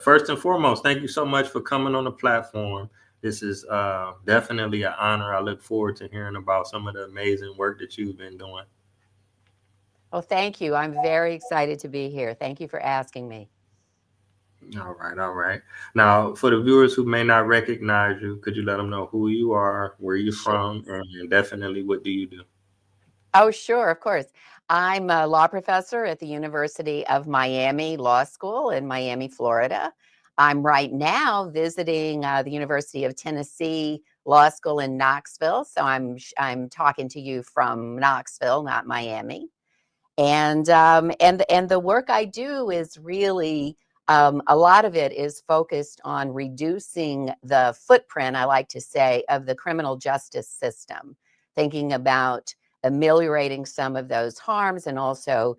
First and foremost, thank you so much for coming on the platform. This is definitely an honor. I look forward to hearing about some of the amazing work that you've been doing. Well, thank you. I'm very excited to be here. Thank you for asking me. All right, all right. Now, for the viewers who may not recognize you, could you let them know who you are, where you're Sure. from, and definitely what do you do? Oh, sure, of course. I'm a law professor at the University of Miami Law School in Miami, Florida. I'm right now visiting the University of Tennessee Law School in Knoxville, so I'm talking to you from Knoxville, not Miami. And the work I do is really a lot of it is focused on reducing the footprint, I like to say, of the criminal justice system, thinking about ameliorating some of those harms and also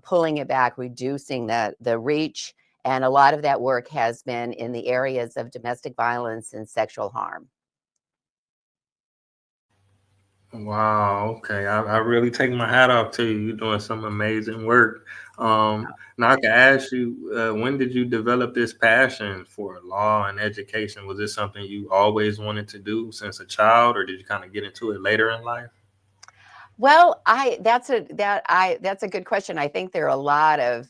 pulling it back, reducing the reach. And a lot of that work has been in the areas of domestic violence and sexual harm. Wow, okay. I really take my hat off to you. You're doing some amazing work. Now I can ask you, when did you develop this passion for law and education? Was this something you always wanted to do since a child, or did you kind of get into it later in life? Well, I that's a good question. I think there are a lot of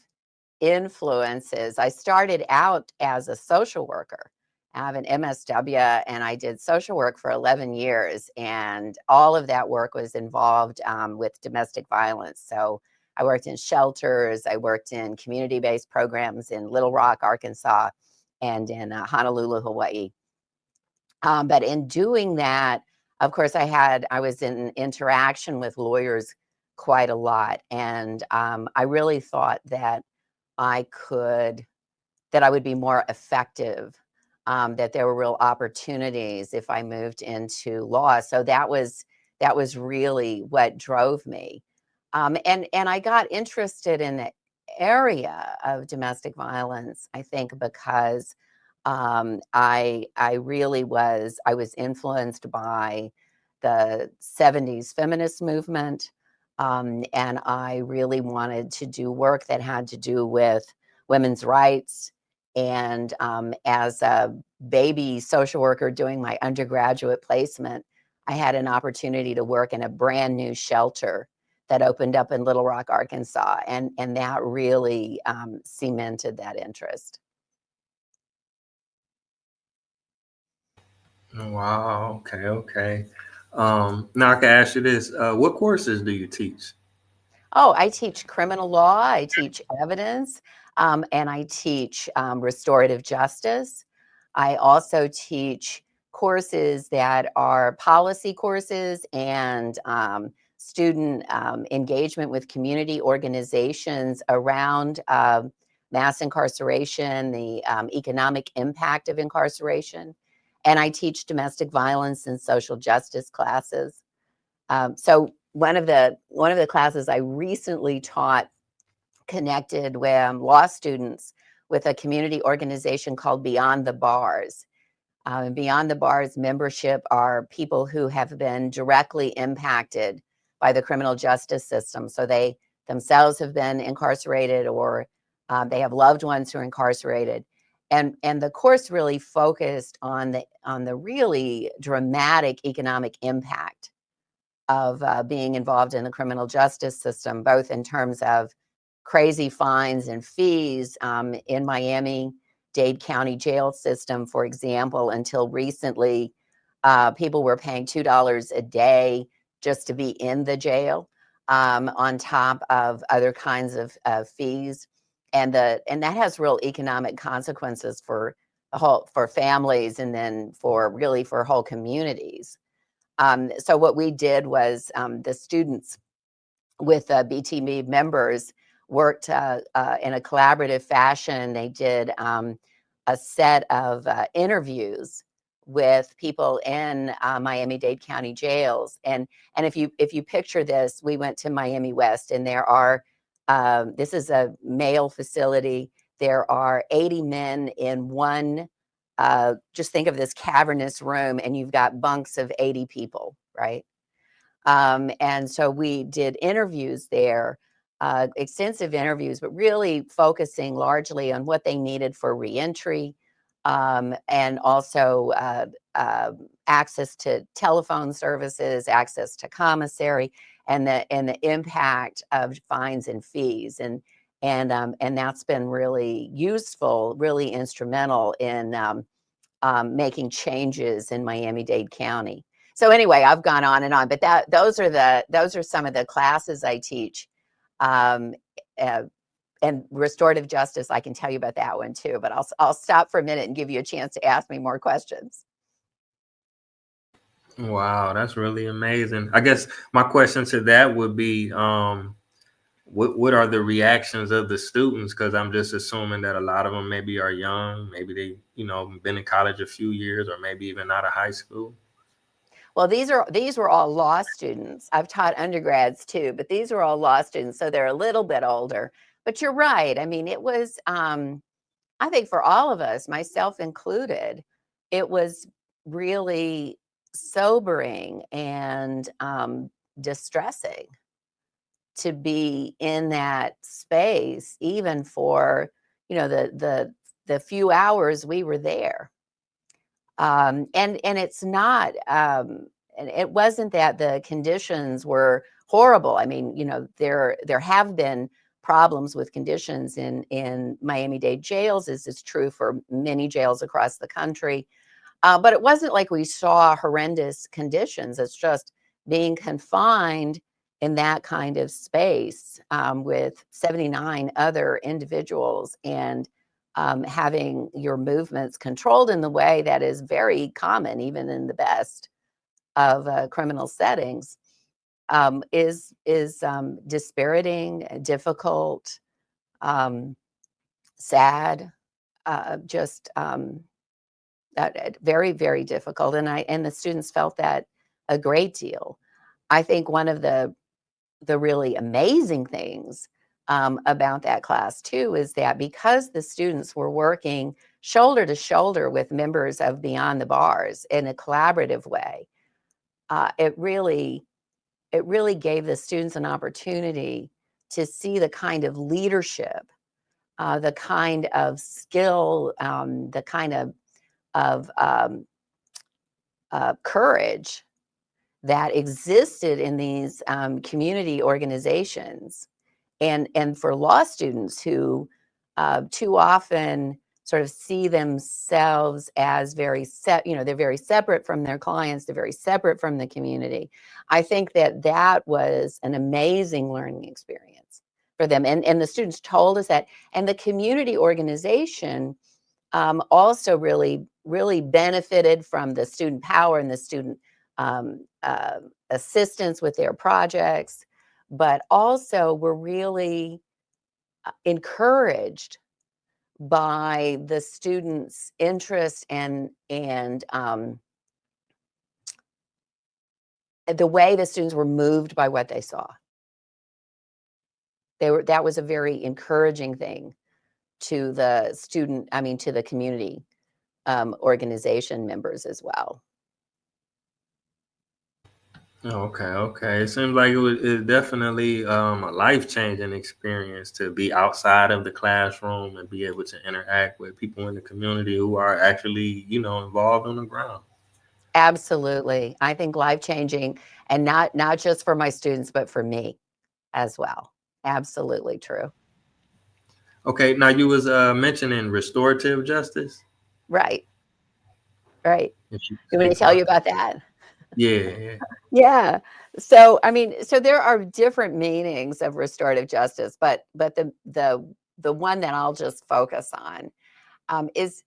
influences. I started out as a social worker. I have an MSW and I did social work for 11 years. And all of that work was involved with domestic violence. So I worked in shelters, I worked in community based programs in Little Rock, Arkansas, and in Honolulu, Hawaii. But in doing that, of course, I was in interaction with lawyers quite a lot. And I really thought that I could that I would be more effective, that there were real opportunities if I moved into law. So that was really what drove me. And I got interested in the area of domestic violence, I think, because I was influenced by the 70s feminist movement. And I really wanted to do work that had to do with women's rights. And as a baby social worker doing my undergraduate placement, I had an opportunity to work in a brand new shelter that opened up in Little Rock, Arkansas. And that really cemented that interest. Wow, okay, okay. Now I can ask you this: what courses do you teach? Oh, I teach criminal law, I teach evidence, and I teach restorative justice. I also teach courses that are policy courses and student engagement with community organizations around mass incarceration, the economic impact of incarceration. And I teach domestic violence and social justice classes. So one of the classes I recently taught connected with law students with a community organization called Beyond the Bars. Beyond the Bars membership are people who have been directly impacted by the criminal justice system. So they themselves have been incarcerated, or they have loved ones who are incarcerated. And the course really focused on the really dramatic economic impact of being involved in the criminal justice system, both in terms of crazy fines and fees in Miami Dade County jail system, for example. Until recently, people were paying $2 a day just to be in the jail, on top of other kinds of fees, and that has real economic consequences for for families, and then for really for whole communities. So what we did was the students with BTB members worked in a collaborative fashion. They did a set of interviews with people in Miami-Dade County jails, and if you picture this, we went to Miami West, and there are this is a male facility. There are 80 men in one. Just think of this cavernous room, and you've got bunks of 80 people, right? And so we did interviews there extensive interviews, but really focusing largely on what they needed for reentry, and also access to telephone services, access to commissary, and the impact of fines and fees. And that's been really useful, really instrumental in making changes in Miami-Dade County. So anyway, I've gone on and on, but those are some of the classes I teach. Um, uh, and restorative justice, I can tell you about that one too, but I'll stop for a minute and give you a chance to ask me more questions. Wow, that's really amazing. I guess my question to that would be, what are the reactions of the students? Because I'm just assuming that a lot of them maybe are young, maybe they, been in college a few years, or maybe even out of high school. Well, these were all law students. I've taught undergrads too, but these were all law students, so they're a little bit older. But you're right. I mean, it was, I think for all of us, myself included, it was really sobering and distressing to be in that space, even for the few hours we were there. And it's not, and it wasn't that the conditions were horrible. I mean, there have been problems with conditions in Miami-Dade jails, as is true for many jails across the country. But it wasn't like we saw horrendous conditions. It's just being confined in that kind of space, with 79 other individuals, and having your movements controlled in the way that is very common, even in the best of criminal settings, is dispiriting, difficult, um, sad, just very, very difficult. And the students felt that a great deal. I think one of the really amazing things about that class too is that because the students were working shoulder to shoulder with members of Beyond the Bars in a collaborative way, it really gave the students an opportunity to see the kind of leadership, the kind of skill, the kind of courage that existed in these community organizations, and for law students who too often sort of see themselves as they're very separate from their clients, they're very separate from the community. I think that was an amazing learning experience for them, and the students told us that. And the community organization also really benefited from the student power and the student assistance with their projects, but also were really encouraged by the students' interest and the way the students were moved by what they saw. That was a very encouraging thing to the to the community organization members as well. Okay, okay. It seems like it's definitely a life changing experience to be outside of the classroom and be able to interact with people in the community who are actually, involved on the ground. Absolutely. I think life-changing, and not just for my students, but for me as well. Absolutely true. Okay, now you was mentioning restorative justice. Right, right. If you You want me speak to tell you about that. about that? Yeah, yeah. Yeah. So, I mean, so there are different meanings of restorative justice, but the one that I'll just focus on is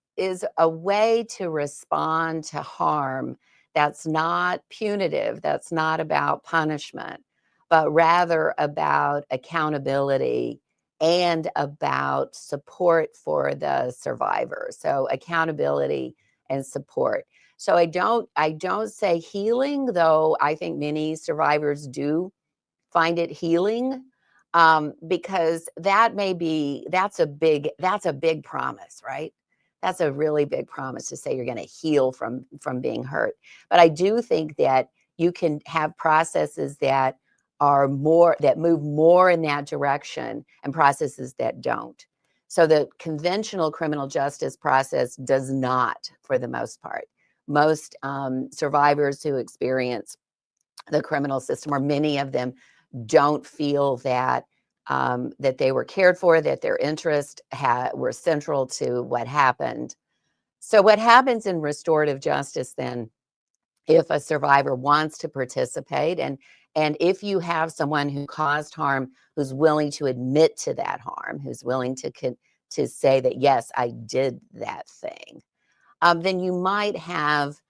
a way to respond to harm that's not punitive, that's not about punishment, but rather about accountability and about support for the survivor. So accountability and support. So I don't say healing, though I think many survivors do find it healing, because that's a big promise, right? That's a really big promise to say you're going to heal from being hurt. But I do think that you can have processes that that move more in that direction and processes that don't. So the conventional criminal justice process does not, for the most part. Most survivors who experience the criminal system, or many of them, don't feel that that they were cared for, that their interests were central to what happened. So what happens in restorative justice then, if a survivor wants to participate, and if you have someone who caused harm who's willing to admit to that harm, who's willing to say that, yes, I did that thing, then you might have,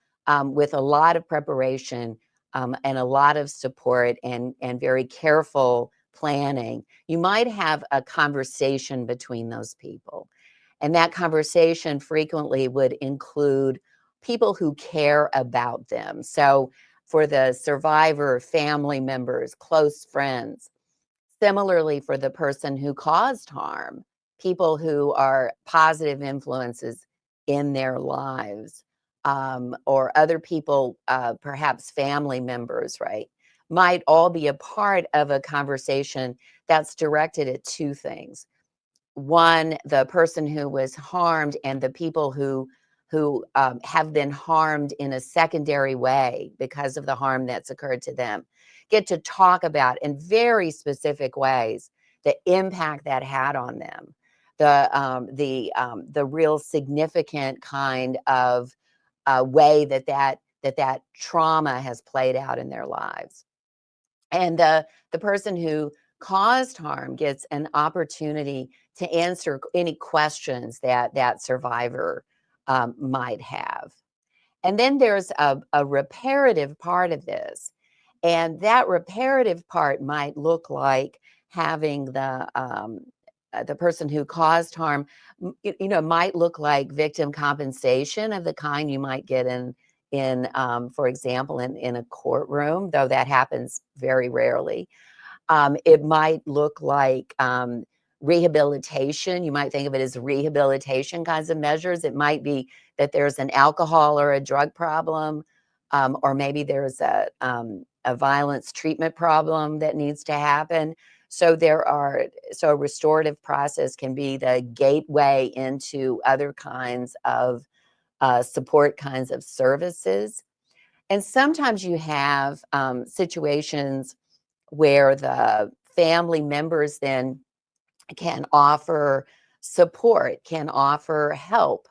with a lot of preparation and a lot of support and very careful planning, you might have a conversation between those people. And that conversation frequently would include people who care about them. So for the survivor, family members, close friends. Similarly, for the person who caused harm, people who are positive influences in their lives, or other people, perhaps family members, right, might all be a part of a conversation that's directed at two things. One, the person who was harmed and the people who have been harmed in a secondary way because of the harm that's occurred to them get to talk about in very specific ways the impact that had on them, the real significant kind of way that trauma has played out in their lives. And the person who caused harm gets an opportunity to answer any questions that that survivor might have. And then there's a reparative part of this. And that reparative part might look like having the person who caused harm, might look like victim compensation of the kind you might get in for example, in a courtroom, though that happens very rarely. It might look like rehabilitation. You might think of it as rehabilitation kinds of measures. It might be that there's an alcohol or a drug problem, or maybe there's a violence treatment problem that needs to happen. So so a restorative process can be the gateway into other kinds of support kinds of services. And sometimes you have situations where the family members then can offer support, can offer help.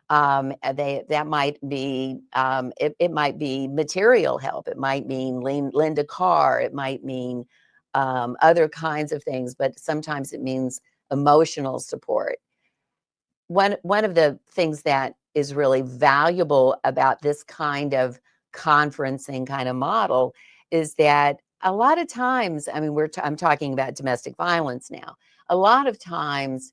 That might be it might be material help. It might mean lend a car. It might mean other kinds of things, but sometimes it means emotional support. One of the things that is really valuable about this kind of conferencing kind of model is that a lot of times, I mean, I'm talking about domestic violence now. A lot of times,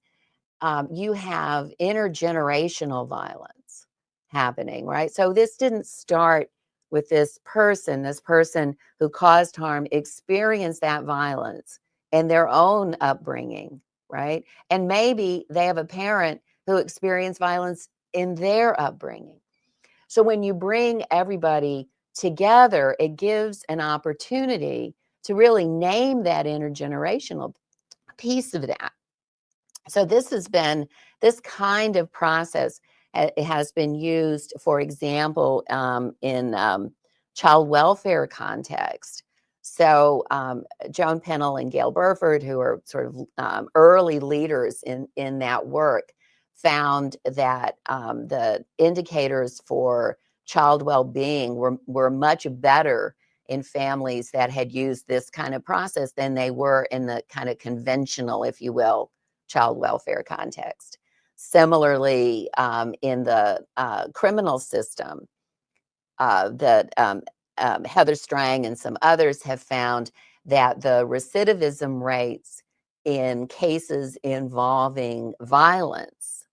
you have intergenerational violence happening, right? So this didn't start with this person. This person who caused harm experienced that violence in their own upbringing, right? And maybe they have a parent who experienced violence in their upbringing. So when you bring everybody together, it gives an opportunity to really name that intergenerational piece of that. So this kind of process has been used, for example, in child welfare context. So Joan Pennell and Gail Burford, who are sort of early leaders in that work, found that the indicators for child well-being were much better in families that had used this kind of process than they were in the kind of conventional, if you will, child welfare context. Similarly, in the criminal system, Heather Strang and some others have found that the recidivism rates in cases involving violence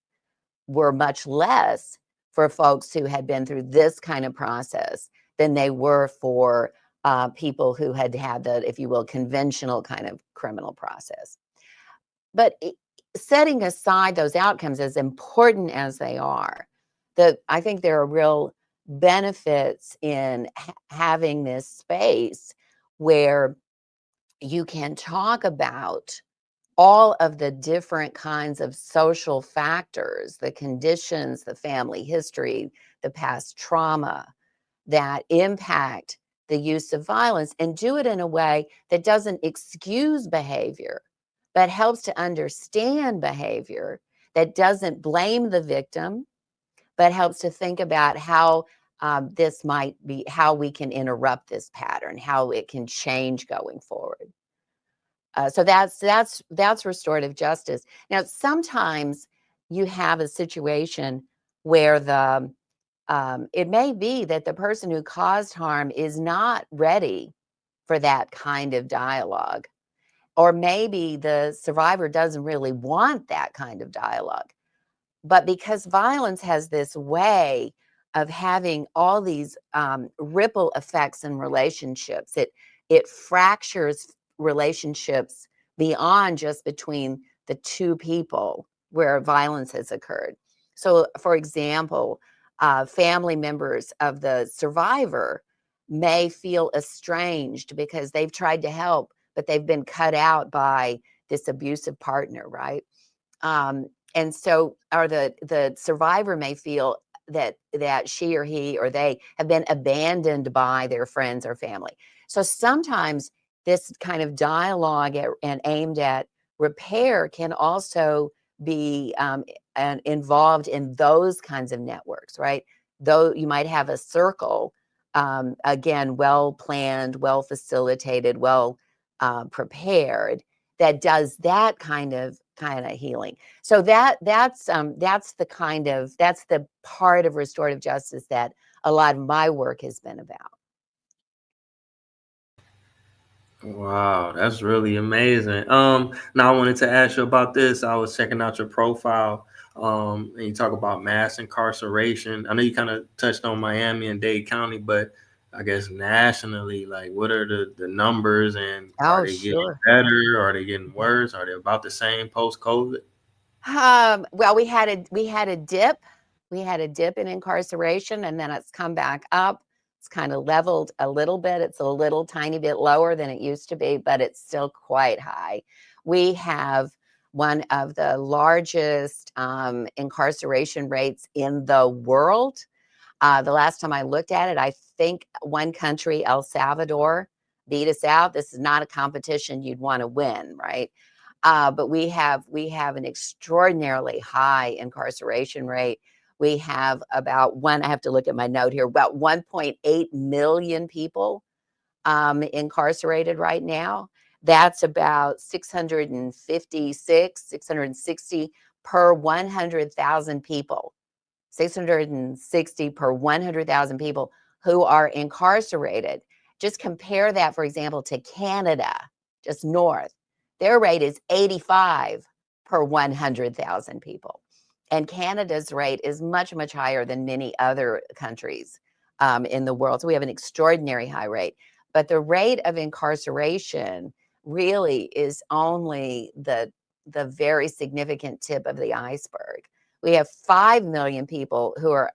were much less for folks who had been through this kind of process than they were for people who had had the, if you will, conventional kind of criminal process. But setting aside those outcomes, as important as they are, I think there are real benefits in having this space where you can talk about all of the different kinds of social factors, the conditions, the family history, the past trauma that impact the use of violence, and do it in a way that doesn't excuse behavior, but helps to understand behavior, that doesn't blame the victim, but helps to think about how this might be, how we can interrupt this pattern, how it can change going forward. So that's restorative justice. Now, sometimes you have a situation where the it may be that the person who caused harm is not ready for that kind of dialogue, or maybe the survivor doesn't really want that kind of dialogue. But because violence has this way of having all these ripple effects in relationships, it fractures relationships beyond just between the two people where violence has occurred. So, for example, family members of the survivor may feel estranged because they've tried to help, but they've been cut out by this abusive partner, right? Um, and so, or the survivor may feel that she or he or they have been abandoned by their friends or family. So sometimes this kind of dialogue and aimed at repair can also be and involved in those kinds of networks, right? Though you might have a circle, again, well planned, well facilitated, well prepared, that does that kind of healing. So that's the kind of, that's the part of restorative justice that a lot of my work has been about. Wow, that's really amazing. Now I wanted to ask you about this. I was checking out your profile, and you talk about mass incarceration. I know you kind of touched on Miami and Dade County, but I guess nationally, like, what are the numbers, and are Oh, they getting sure. better? Are they getting worse? Are they about the same post COVID? Well, we had a dip. We had a dip in incarceration, and then it's come back up. It's kind of leveled a little bit. It's a little tiny bit lower than it used to be, but it's still quite high. We have one of the largest incarceration rates in the world. The last time I looked at it, I think one country, El Salvador, beat us out. This is not a competition you'd want to win, right? But we have an extraordinarily high incarceration rate. We have about one. I have to look at my note here. About 1.8 million people incarcerated right now. That's about 656, 660 per 100,000 people. 660 per 100,000 people who are incarcerated. Just compare that, for example, to Canada, just north. Their rate is 85 per 100,000 people. And Canada's rate is much, much higher than many other countries in the world. So we have an extraordinary high rate. But the rate of incarceration really is only the very significant tip of the iceberg. We have 5 million people who are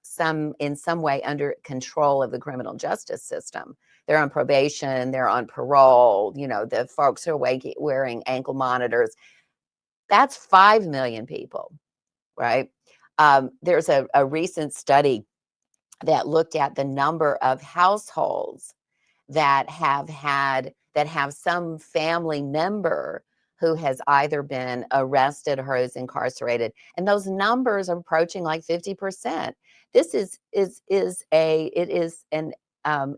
in some way under control of the criminal justice system. They're on probation, they're on parole, the folks who are wearing ankle monitors. That's 5 million people, right? There's a recent study that looked at the number of households that have some family member who has either been arrested or is incarcerated, and those numbers are approaching like 50%. This is an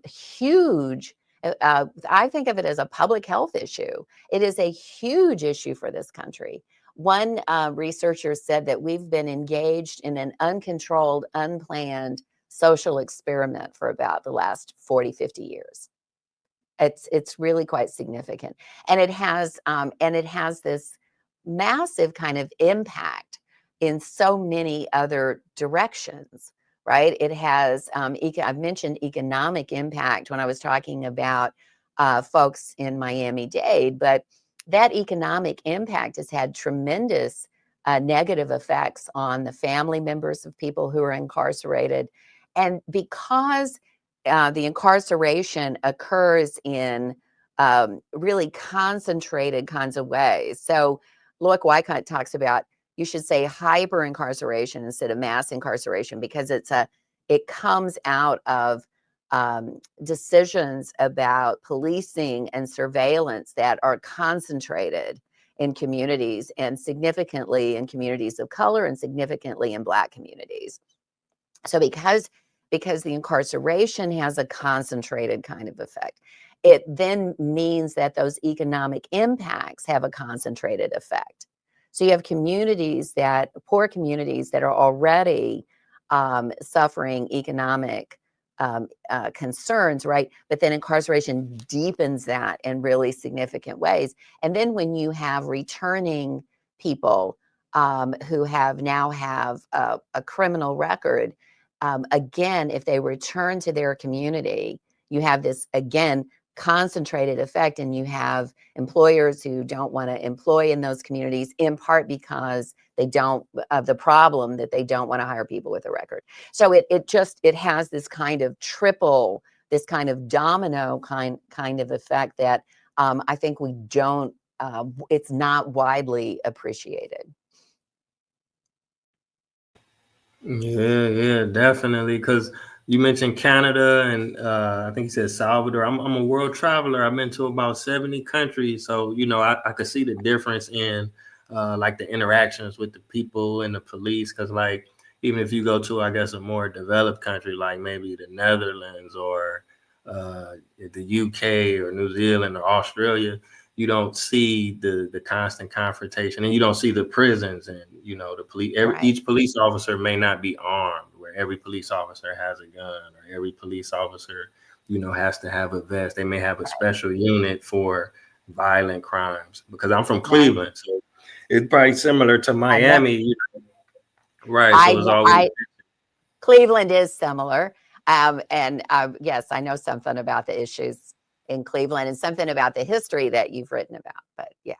huge. I think of it as a public health issue. It is a huge issue for this country. One researcher said that we've been engaged in an uncontrolled, unplanned social experiment for about the last 40, 50 years. It's really quite significant, and it has this massive kind of impact in so many other directions, right? It has I've mentioned economic impact when I was talking about folks in Miami-Dade, but that economic impact has had tremendous negative effects on the family members of people who are incarcerated, and because the incarceration occurs in really concentrated kinds of ways. So Loic Wycott talks about you should say hyper incarceration instead of mass incarceration because it comes out of decisions about policing and surveillance that are concentrated in communities and significantly in communities of color and significantly in Black communities. So because the incarceration has a concentrated kind of effect, it then means that those economic impacts have a concentrated effect. So you have poor communities that are already suffering economic concerns, right? But then incarceration deepens that in really significant ways. And then when you have returning people who now have a criminal record, again, if they return to their community, you have this, again, concentrated effect, and you have employers who don't want to employ in those communities, in part because they don't, of the problem that they don't want to hire people with a record. So it has this kind of this kind of domino kind of effect that I think we don't, it's not widely appreciated. Yeah, definitely. Because you mentioned Canada and I think you said Salvador. I'm a world traveler. I've been to about 70 countries. So, I could see the difference in like the interactions with the people and the police. Because, like, even if you go to, I guess, a more developed country like maybe the Netherlands or the UK or New Zealand or Australia, you don't see the constant confrontation, and you don't see the prisons, and the police. Right. Each police officer may not be armed, where every police officer has a gun, or every police officer has to have a vest. They may have a special unit for violent crimes. Because I'm from Right. Cleveland, so it's probably similar to I know. Miami, right? I So it's know. always Cleveland is similar. And yes, I know something about the issues in Cleveland and something about the history that you've written about. But yeah,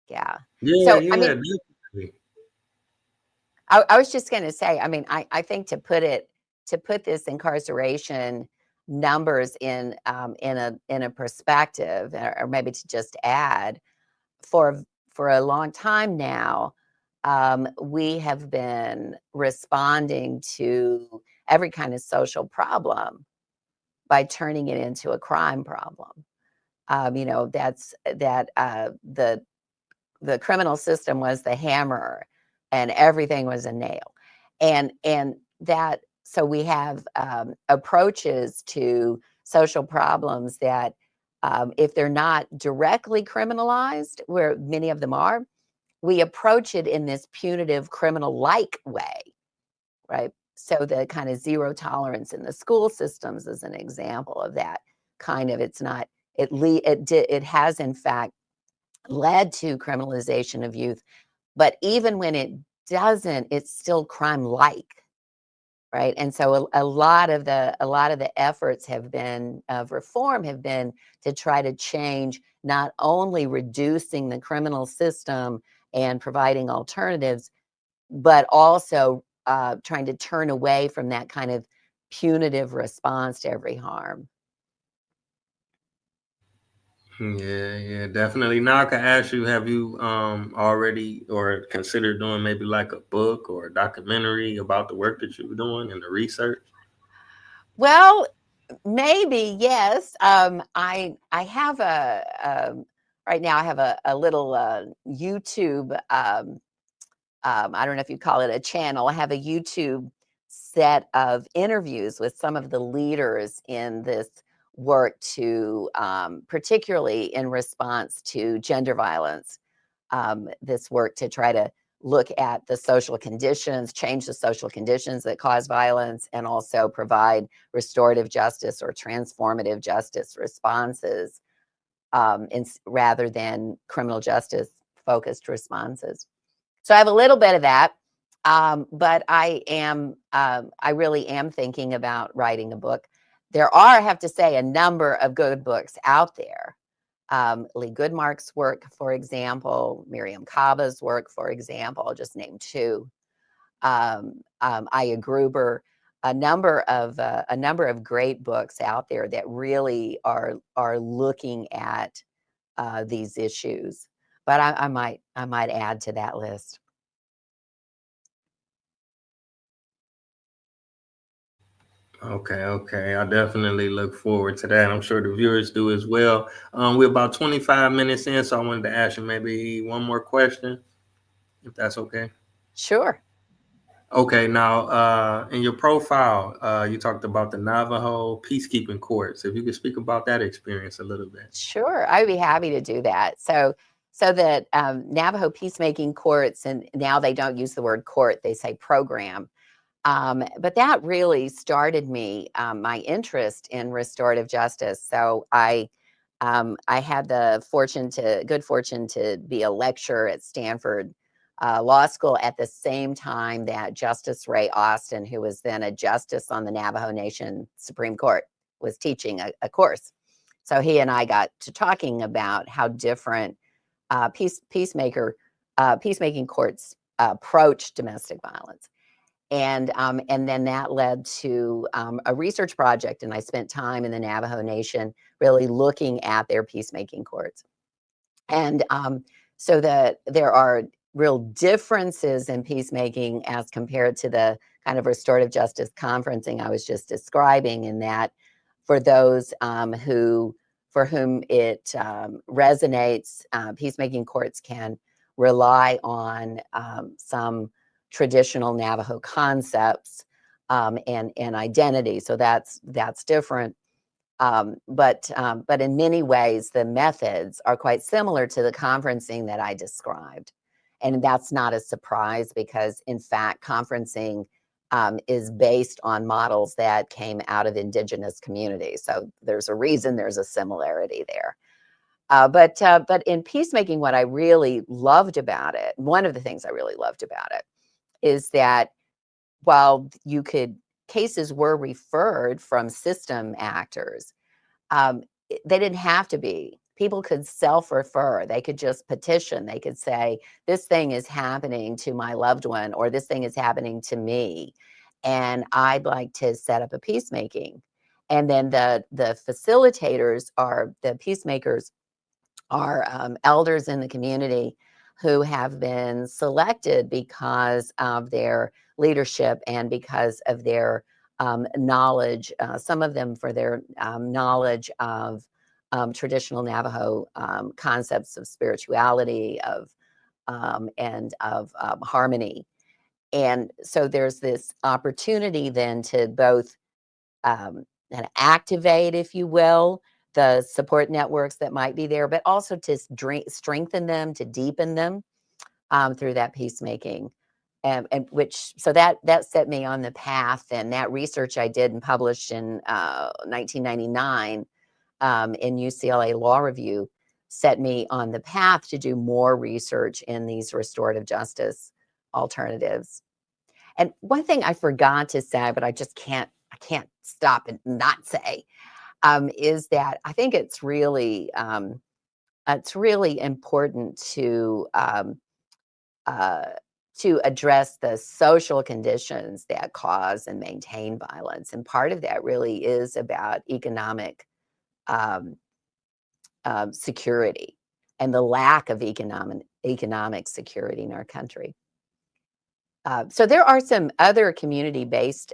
yeah. yeah, So, I yeah, mean, definitely. I was just going to say, I mean, I think to put this incarceration numbers in a perspective, or maybe to just add, for for a long time now, we have been responding to every kind of social problem by turning it into a crime problem. That's that the criminal system was the hammer, and everything was a nail, and that so we have approaches to social problems that if they're not directly criminalized, where many of them are, we approach it in this punitive criminal like way, right? So the kind of zero tolerance in the school systems is an example of that kind of. It's not it has in fact led to criminalization of youth, but even when it doesn't, it's still crime like, right? And so a lot of the efforts have been of reform have been to try to change, not only reducing the criminal system and providing alternatives, but also trying to turn away from that kind of punitive response to every harm. Yeah, yeah, definitely. Now I can ask you, have you already or considered doing maybe like a book or a documentary about the work that you're doing and the research? Well, maybe yes. I have right now I have a little YouTube. I don't know if you call it a channel. I have a YouTube set of interviews with some of the leaders in this work to, particularly in response to gender violence. This work to try to look at the social conditions, change the social conditions that cause violence, and also provide restorative justice or transformative justice responses, rather than criminal justice focused responses. So I have a little bit of that, but I really am thinking about writing a book. There are, I have to say, a number of good books out there. Lee Goodmark's work, for example, Miriam Kaba's work, for example, I'll just name two. Aya Gruber. a number of great books out there that really are looking at these issues. But I might add to that list. Okay, okay. I definitely look forward to that. I'm sure the viewers do as well. We're about 25 minutes in, so I wanted to ask you maybe one more question, if that's okay. Sure. Okay, now in your profile, you talked about the Navajo peacekeeping courts. If you could speak about that experience a little bit. Sure, I'd be happy to do that. So that Navajo peacemaking courts, and now they don't use the word court; they say program. But that really started me my interest in restorative justice. So I had the good fortune to be a lecturer at Stanford Law School at the same time that Justice Ray Austin, who was then a justice on the Navajo Nation Supreme Court, was teaching a course. So he and I got to talking about how different peacemaking courts approach domestic violence. And then that led to a research project, and I spent time in the Navajo Nation really looking at their peacemaking courts. And so that there are real differences in peacemaking as compared to the kind of restorative justice conferencing I was just describing, in that for those for whom it resonates, peacemaking courts can rely on some traditional Navajo concepts and identity. So that's different. But in many ways, the methods are quite similar to the conferencing that I described. And that's not a surprise because, in fact, conferencing is based on models that came out of indigenous communities. So there's a reason there's a similarity there. But in peacemaking, what I really loved about it, one of the things I really loved about it, is that while cases were referred from system actors, um, they didn't have to be. People could self-refer. They could just petition. They could say, "This thing is happening to my loved one," or "This thing is happening to me, and I'd like to set up a peacemaking." And then the facilitators are the peacemakers are elders in the community who have been selected because of their leadership and because of their knowledge, some of them for their knowledge of traditional Navajo concepts of spirituality, and of harmony. And so there's this opportunity then to both and activate, if you will, the support networks that might be there, but also to strengthen them, to deepen them through that peacemaking. And which, so that set me on the path. And that research I did and published in 1999 in UCLA Law Review set me on the path to do more research in these restorative justice alternatives. And one thing I forgot to say, but I can't stop and not say, is that I think it's really important uh, to address the social conditions that cause and maintain violence, and part of that really is about economic um, security and the lack of economic security in our country. So there are some other community-based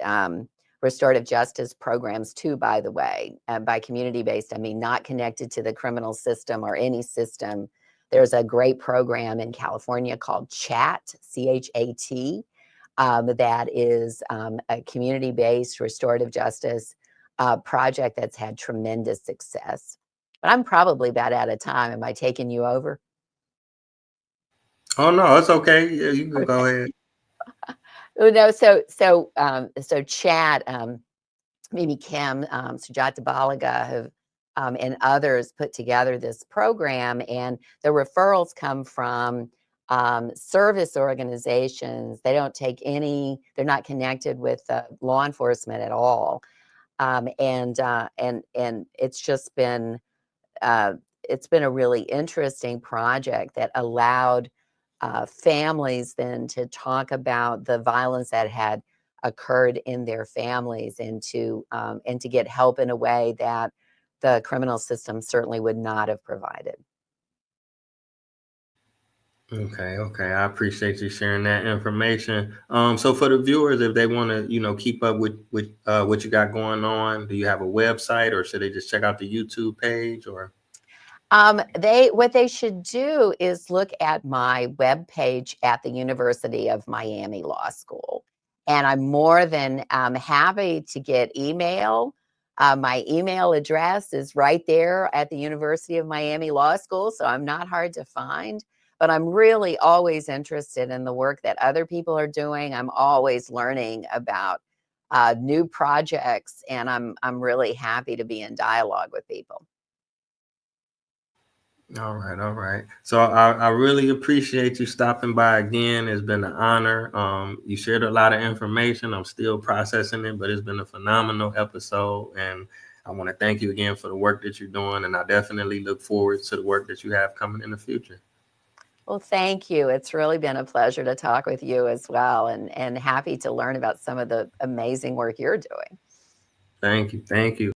restorative justice programs too, by the way. By community-based, I mean not connected to the criminal system or any system. There's a great program in California called CHAT, CHAT, that is a community-based restorative justice project that's had tremendous success. But I'm probably about out of time. Am I taking you over? Oh no, it's okay. Yeah, you can go ahead. Oh, no, so Chad, Mimi Kim, Sujata Balaga have, and others put together this program, and the referrals come from service organizations. They don't take any, they're not connected with law enforcement at all. And uh, it's been a really interesting project that allowed families then to talk about the violence that had occurred in their families, and to get help in a way that the criminal system certainly would not have provided. Okay, okay. I appreciate you sharing that information. So for the viewers, if they want to, keep up with what you got going on, do you have a website, or should they just check out the YouTube page? Or They what they should do is look at my webpage at the University of Miami Law School, and I'm more than happy to get email. My email address is right there at the University of Miami Law School, so I'm not hard to find. But I'm really always interested in the work that other people are doing. I'm always learning about new projects, and I'm really happy to be in dialogue with people. all right, all right. So I really appreciate you stopping by again. It's been an honor. You shared a lot of information. I'm still processing it, but it's been a phenomenal episode, and I want to thank you again for the work that you're doing. And I definitely look forward to the work that you have coming in the future. Well, thank you. It's really been a pleasure to talk with you as well, and happy to learn about some of the amazing work you're doing. Thank you, thank you.